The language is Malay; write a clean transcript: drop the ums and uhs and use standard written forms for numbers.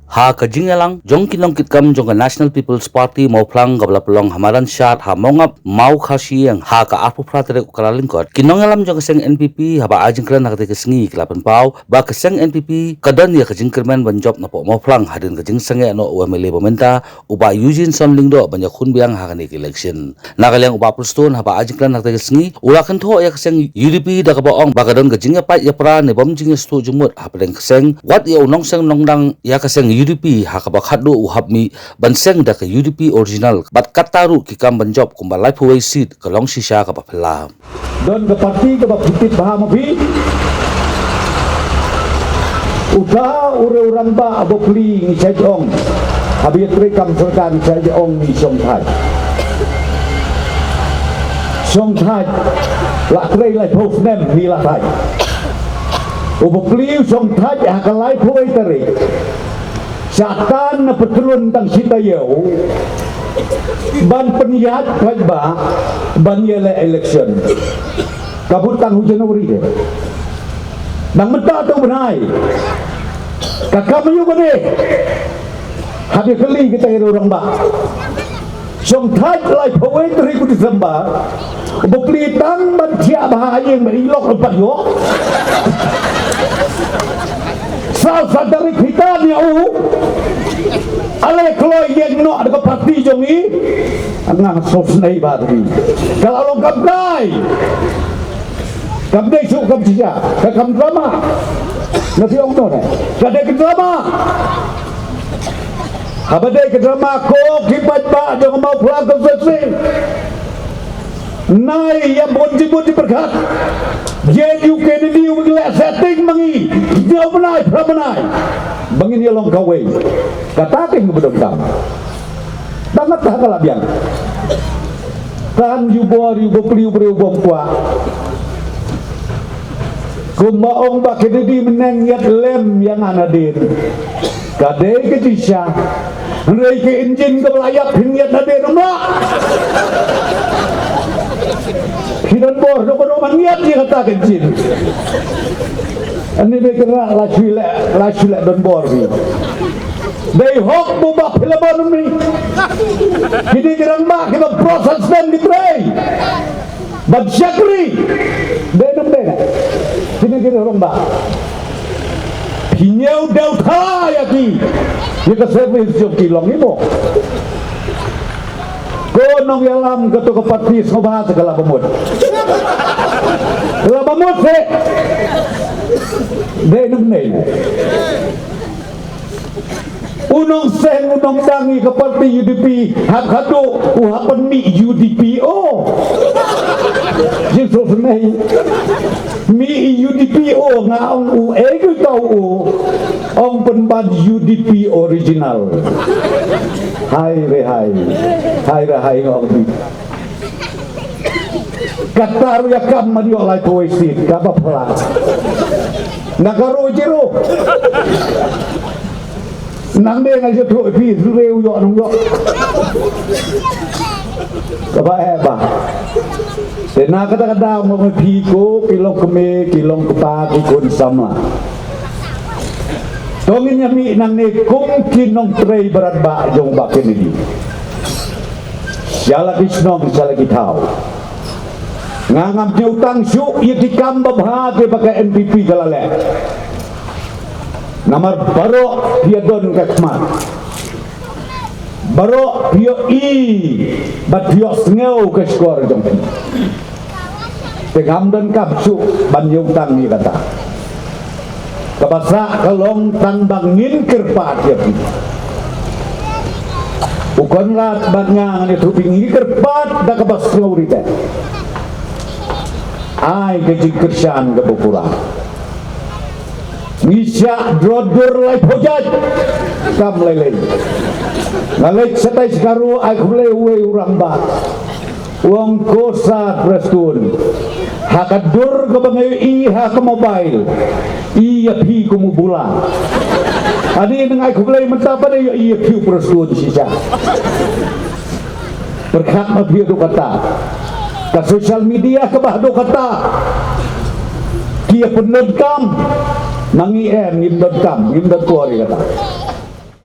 ha ka jingalang jong kinong kitkam jong ka National People's Party mau plang gabla pelong hamaran syat ha mongap mau khasiang ha ka apu pratere ukaralingkot kinong alam jong keseng NPP ha ba ajing kran nakate kesengi kelapan pau ba keseng NPP kadan ya kajing kerman banjob na po mau plang hadin kajing sange no UMLA pementa uba Eugene Sonlingdo banyak kun biang ha kanik election nakaliang uba pulstone ha ba ajing kran nakate kesengi ulakan tho ya keseng UDP da ka baong ba kadan kajing ya pat ya pra ne bom jing stu jumut ha pedeng keseng wat ya unong seng nongdang ya keseng UDP hakabak hadu uhabmi banseng da ke UDP original bat kataru kikam banjob kumba life away seat kalong shisha kabak pelam don ke parti ke bapitit bahama bi udah orang ba abokli ni sajong habis rekam serkan sajong ni song thai la trei lai post nem ni la thai ubokli song thai hakal life away tari Syatan na petulun tang sitayaw ban peniyat kajba ban yele election kabutang hujan awri de nang menta tu benai kakam yu bane habis kali kita kira orang ba song thai lai pawai teri ku disamba bukli tang ban tia bahaya yang berilok lepas yo Salsa dari kita ni alai kalau yang nak dekat parti jongi angah sosnai bari kalau lo kamdai suk kam sia kam drama nanti orang tu ada ke drama abadai ke drama ko kipat ba jangan mau pulang ke sesi nai yang bonji berkat JU Kennedy mengelak setting mengi jauh menai pramanai bangin dia long kawai katakan kebetulan kamu banget tak kalah biang kan yubor yubopli yubom kuat kumaong ba Kennedy menengyat lem yang anadir kadai kecisya rei ke engine ke belayap hingyat nadir rumah Hidan bor, doko niat dia kata kencin. Ini berkena laju lek don bor ni. Dari hok bubak filman ni. Kini kerang mak kita proses dan ditray. Bad syakri. Denam dena. Kini kira orang mak. Pinyau dau thaya ki. Kita servis jom kilong ni mo. Gonong yalam ketua parti semua segala pemut. Segala pemut se. Denum nei. Unong seng unong dangi ke parti UDP hak hadu uhapan mi UDP Jisus nei. Mi UDP ngaong egu tau ong penbad UDP original. Hai ngong kataru ya kam madio lai poesit kapa pala nagaro jero nang de ngai jo pi reu yo nong yo kapa ba sena kata mo pi ko kilong keme kilong kepa kun sama Tongin mi nang ne kung kinong trey berat ba jong ba Kennedy. Siala kisnong siala kitau. Ngangam utang syuk ye dikam babhage pakai NPP galale. Namar baro dia don kakmat. Baro dia bat dia sngeu ke skor jong. Tegam dan kapsu ban utang ni kata. Kabasa kalong tanbangin kerpat ya bukan rat bangang itu pingi kerpat dah kabas ngurite ai kejing kersan kebukura misya drodor lai pojat kam lele ngalek setai sekaru ai khule we urang ba uang kosa prestun hakadur ke bangai iha ke mobile iya pi ke mubula adi nengai khulai menta pada iya pi prestun sisa berkat mabia do kata ke sosial media ke bahdo kata kia penodkam nangi ngim dot kam ngim dot kuari kata